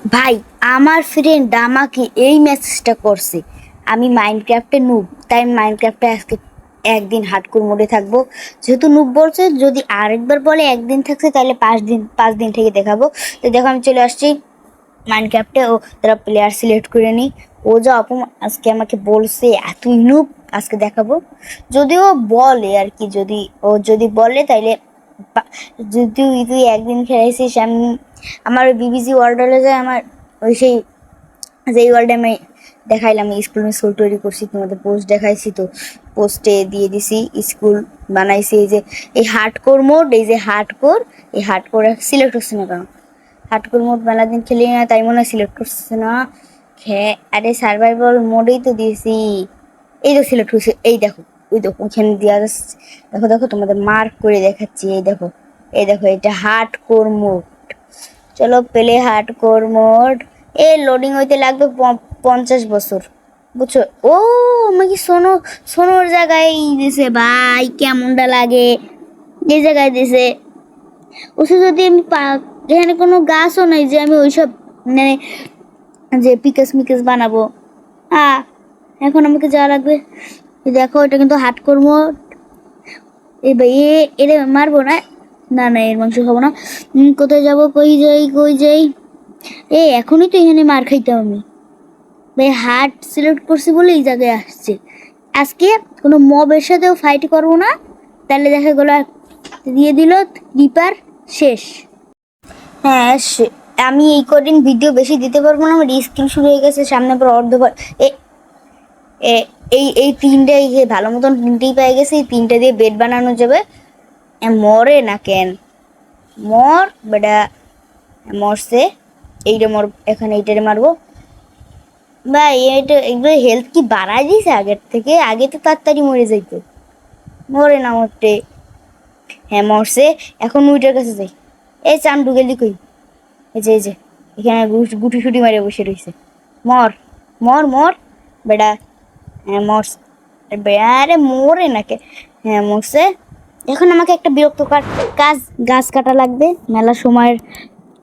ভাই, আমার ফ্রেন্ড আমাকে এই মেসেজটা করছে। আমি মাইনক্রাফটে নুব, তাই মাইনক্রাফটে আজকে একদিন হার্ডকোর মোডে থাকবো। যেহেতু নুব বলছে, যদি আরেকবার বলে একদিন থাকছে, তাহলে 5 দিন থেকে দেখাবো। তো দেখো, আমি চলে আসছি মাইনক্রাফটে। ও তারা প্লেয়ার সিলেক্ট করে নি। ও যা আপু আজকে আমাকে বলছে তুই নুব, আজকে দেখাবো। যদিও বলে আর কি, যদি বলে তাইলে যদি তুই একদিন খেলাইছিস, আমার বিবিসি ওয়ার্ল্ড হলে যায় আমার ওই সেই যেই ওয়ার্ল্ডে আমি দেখাইলাম স্কুল তৈরি করছি, তোমাদের পোস্ট দেখাইছি, তো পোস্টে দিয়ে দিছি স্কুল বানাইছি। এই হার্ডকোর মোড, এই হার্ডকোর সিলেক্ট হচ্ছে না কেন? হার্ডকোর মোড মেলা দিন খেলি না, তাই মনে হয় সিলেক্ট করছে না। আরে সার্ভাইভাল মোডেই তো দিয়েছি, এই তো সিলেক্ট হয়েছে। এই দেখো, ওই দেখো ওখানে দেওয়া যাচ্ছে। দেখো দেখো, তোমাদের মার্ক করে দেখাচ্ছি। এই দেখো এটা হার্ডকোর মোড। চলো পেলে হার্ডকোর মোড। লোডিং হইতে লাগবে 50 বছর, বুঝছো? ও আমাকে সোনোর জায়গায় দিছে ভাই, কেমনটা লাগে এই জায়গায় দিছে। ওসব যদি আমি এখানে কোনো গাছও নাই যে আমি ওইসব মানে যে পিকাস বানাবো। এখন আমাকে যাওয়া লাগবে। দেখো এটা কিন্তু হার্ডকোর মোড। এই ভাই এরে মারবো না, না না, এর মাংস খাবো না। কোথায় যাবো? কই যাই? এখনই তো এখানে মার খাইতাম আমি। ভাই হার্ট সিলেক্ট করছি বলে এই জায়গায় আসছে। আজকে কোনো মবের সাথেও ফাইট করবো না, তাহলে দেখা গেলো দিয়ে দিল রিপার শেষ। হ্যাঁ, আমি এই কদিন ভিডিও বেশি দিতে পারবো না, আমার স্ক্রিন শুরু হয়ে গেছে সামনে, পর এই তিনটাই ভালো মতন তিনটেই পেয়ে গেছে। এই তিনটে দিয়ে বেড বানানো যাবে। মরে না কেন? মর বেটা, মরছে। এইটা মর, এখানে এইটারে মারবো। ভাই এগুলো হেলথ কি বাড়ায় দিয়েছে আগের থেকে? আগে তো তাড়াতাড়ি মরে যাইতো, মরে না মরতে। হ্যাঁ মরছে। এখন উইটার কাছে যাই। এই চান্দু গেলি কই? এই যে এখানে গুটি শুটি মারে বসে রয়েছে। মর মর মর বেটা। হ্যাঁ মরছে। আরে মরে নাকি? হ্যাঁ মরছে। এখন আমাকে একটা বিরক্তকর কাজ, গাছ কাটা লাগবে। মেলা সময়ের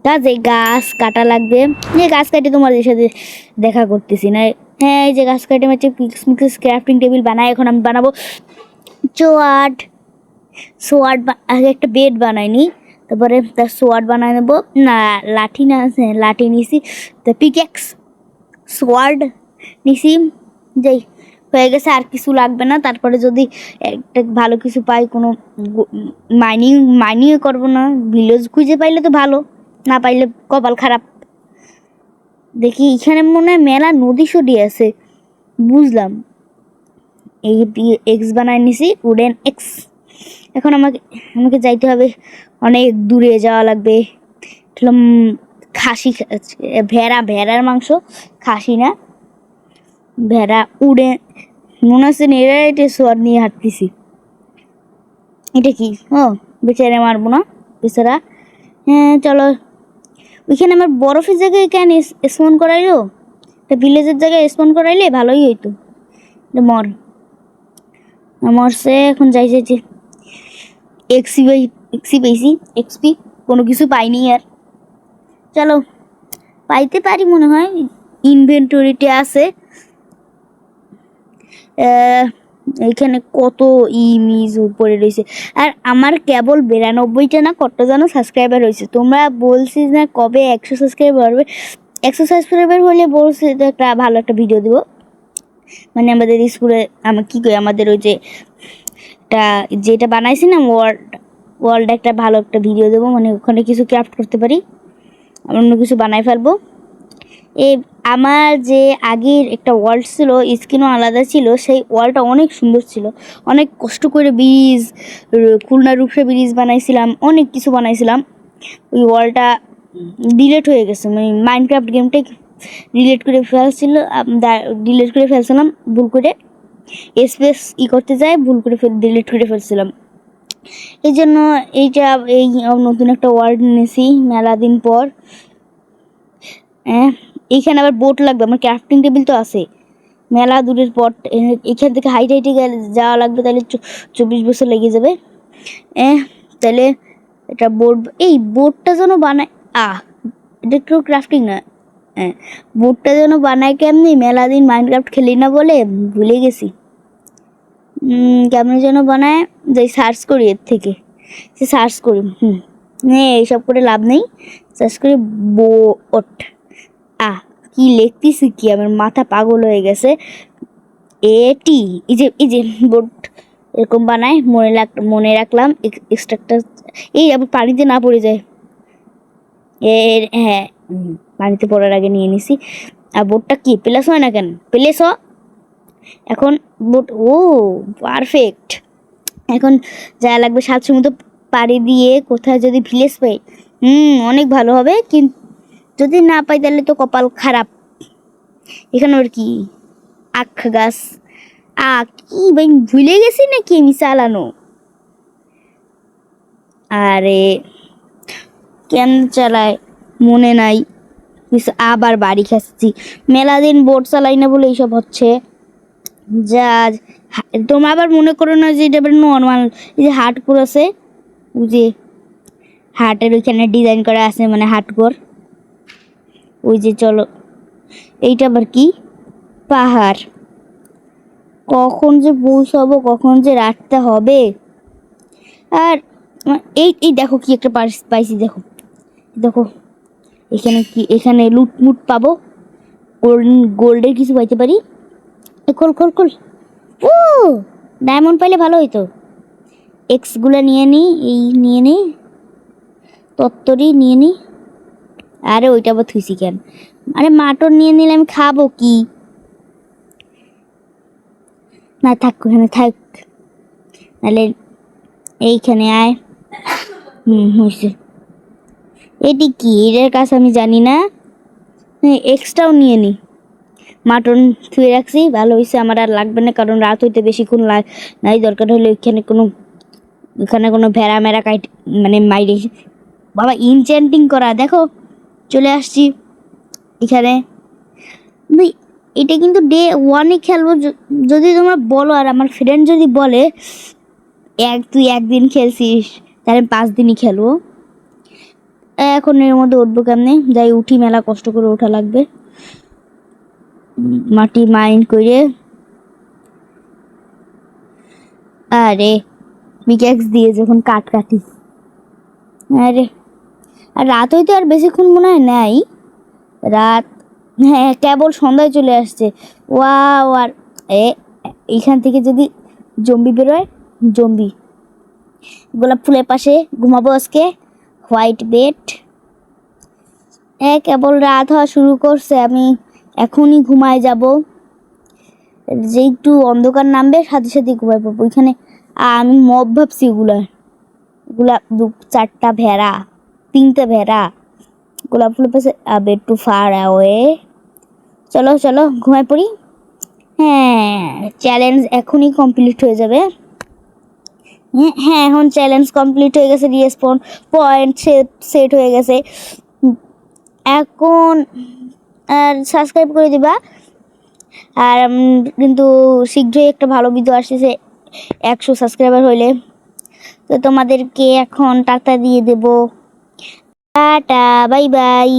কাজ, এই গাছ কাটা লাগবে। এই গাছ কাটি তোমাদের সাথে দেখা করতেছি না। হ্যাঁ, এই যে গাছ কাটে মাঝে পিক্স ক্রাফটিং টেবিল বানাই। এখন আমি বানাবো চোয়াড সোয়ার্ড। আগে একটা বেড বানাইনি, তারপরে তার সোয়ার্ড বানাই নেবো। না লাঠি না, লাঠি নিছি। তো পিকেক্স সোয়ার্ড নিছি। যাই, হয়ে গেছে, আর কিছু লাগবে না। তারপরে যদি একটা ভালো কিছু পাই, কোনো মাইনিং করবো না। ভিলেজ খুঁজে পাইলে তো ভালো, না পাইলে কপাল খারাপ। দেখি এখানে মনে হয় মেলা নদী সদী আছে, বুঝলাম। এই এক্স বানায় নিছি, উডেন এক্স। এখন আমাকে যাইতে হবে, অনেক দূরে যাওয়া লাগবে। খাসি, ভেড়ার মাংস, খাসি না ভেড়া। উড়ে মনে হচ্ছে এরা এটা সোয়াদ নিয়ে হাঁটতেছি। এটা কি? ও বেচারে মারবো না, বেচারা। হ্যাঁ চলো, ওইখানে আমার বরফের জায়গায় কেন স্পন করাইলো? একটা ভিলেজের জায়গায় স্পন করাইলে ভালোই হইতো। মরছে। এখন যাইছে এক্সপি কোনো কিছু পাইনি আর। চলো, পাইতে পারি মনে হয়, ইনভেন্টরিতে আছে। এখানে কত ইমেজ উপরে রয়েছে। আর আমার কেবল 92টা না কত যেন সাবস্ক্রাইবার হয়েছে। তোমরা বলছিস না কবে 100 সাবস্ক্রাইবার হবে? 100 সাবস্ক্রাইবার হলে বলছি একটা ভালো একটা ভিডিও দেবো। মানে আমাদের স্কুলে আমাদের ওই যেটা বানাইছি না ওয়ার্ল্ড একটা ভালো একটা ভিডিও দেবো। মানে ওখানে কিছু ক্রাফট করতে পারি, অন্য কিছু বানাই ফেলবো। আমার যে আগের একটা ওয়ার্ল্ড ছিল, স্কিনও আলাদা ছিল, সেই ওয়ার্ল্ডটা অনেক সুন্দর ছিল। অনেক কষ্ট করে খুলনা রূপসা ব্রিজ বানাইছিলাম, অনেক কিছু বানাইছিলাম। ওই ওয়ার্ল্ডটা ডিলেট হয়ে গেছে, মানে মাইনক্রাফট গেমটাই ডিলেট করে ফেলছিলাম ভুল করে। স্পেস করতে যায় ভুল করে ডিলিট করে ফেলছিলাম। এই জন্য এই নতুন একটা ওয়ার্ল্ড নিয়েছি মেলা দিন পর। এইখানে আবার বোট লাগবে, আমার ক্রাফটিং টেবিল তো আছে। মেলা দূরের পর এখান থেকে হাইটে যাওয়া লাগবে, তাহলে 24 বছর লেগে যাবে। তাহলে এটা বোট, এই বোটটা যেন বানায়। এটা একটু ক্রাফটিং না, বোর্ডটা যেন বানায় কেমনি, মেলা দিন মাইনক্রাফট খেলি না বলে ভুলে গেছি। কেমন যেন বানায়, যাই সার্চ করি এর থেকে, সে সার্চ করি। এইসব করে লাভ নেই, সার্চ করি বোট। কি লিখতেছি কি, আমার মাথা পাগল হয়ে গেছে। এটি এই যে বোট এরকম বানায়, মনে রাখলাম। এক্সট্রাক্টার এই আবার পানিতে না পড়ে যায়। হ্যাঁ, পানিতে পড়ার আগে নিয়ে নিছি। আর বোটটা কি প্লেস হয় না কেন? প্লেস এখন বোট, পারফেক্ট। এখন যা লাগবে সাতশো মতো পাড়ি দিয়ে কোথায় যদি ভিলেজ পাই, অনেক ভালো হবে। কিন্তু যদি না পাই তাহলে তো কপাল খারাপ। এখানে ওর কি আখ গাছ, কি ভাই ভুলে গেছি নাকি আমি চালানো? আরে কেন চালায় মনে নাই। আবার বাড়ি খাচ্ছি, মেলা দিন বোট চালাই না বলে এইসব হচ্ছে। যা তোমরা আবার মনে করো না যে এটা নর্মাল। এই যে হাটকোর আছে, ওই যে হাটের ওইখানে ডিজাইন করা আছে, মানে হাটকোর। ওই যে চলো, এইটা আবার কি পাহাড়। কখন যে পৌঁছাবো, কখন যে রাখতে হবে। আর এই দেখো কি একটা পাইছি, দেখো দেখো এখানে কি, এখানে লুটমুট পাবো, গোল্ডের কিছু পাইতে পারি। খোল খোল খোল। ডায়মন্ড পাইলে ভালো হইতো। এক্সগুলো নিয়ে নিই, এই নিয়ে নিই, তত্তরি নিয়ে নিই। আরে ওইটা আবার থুইছি কেন? আরে মাটন নিয়ে নিলে আমি খাবো কি? না থাক, ওখানে থাক, নাহলে এইখানে আয়। হয়েছে। এটি কি, এর কাছে আমি জানি না। এক্সট্রাও নিয়ে নিই। মাটন ধুয়ে রাখছি, ভালো হয়েছে। আমার আর লাগবে না, কারণ রাত হইতে বেশিক্ষণ নাই। দরকার হলে ওখানে কোনো ভেড়া মেরা মানে মাইরে বাবা ইনচেন্টিং করা। দেখো চলে আসছি এখানে। এটা কিন্তু ডে 1-ই খেলবো। যদি তোমরা বলো, আর আমার ফ্রেন্ড যদি বলে তুই একদিন খেলছিস, তাহলে 5 দিনই খেলবো। এখন এর মধ্যে উঠবো কেমনে? যাই উঠি, মেলা কষ্ট করে ওঠা লাগবে। মাটি মাইন করে, আরে পিক্যাক্স দিয়ে যখন কাটি। আরে আর রাত হইতে আর বেশিক্ষণ মনে হয় নাই। রাত, হ্যাঁ, কেবল সন্ধ্যায় চলে আসছে। ওয়াও! আর এইখান থেকে যদি জম্বি বেরোয়, জম্বি। গোলাপ ফুলের পাশে ঘুমাবো আজকে, হোয়াইট বেড। কেবল রাত হওয়া শুরু করছে, আমি এখনই ঘুমায় যাব। যে একটু অন্ধকার নামবে সাথে সাথে ঘুমায় পড়বো। ওইখানে আমি মব ভাবছি ওগুলা 4টা ভেড়া, 3টা ভেড়া। গোলাপ ফুলের পাশে একটু ফার অ্যাওয়ে। চলো চলো ঘুমায় পড়ি। হ্যাঁ, চ্যালেঞ্জ এখনই কমপ্লিট হয়ে যাবে। হ্যাঁ, এখন চ্যালেঞ্জ কমপ্লিট হয়ে গেছে, রিস্পন পয়েন্ট সেট হয়ে গেছে। এখন আর সাবস্ক্রাইব করে দিবা। আর কিন্তু শীঘ্রই একটা ভালো ভিডিও আসতেছে 100 সাবস্ক্রাইবার হইলে। তো তোমাদেরকে এখন টাটা দিয়ে দেব। Tata, bye bye.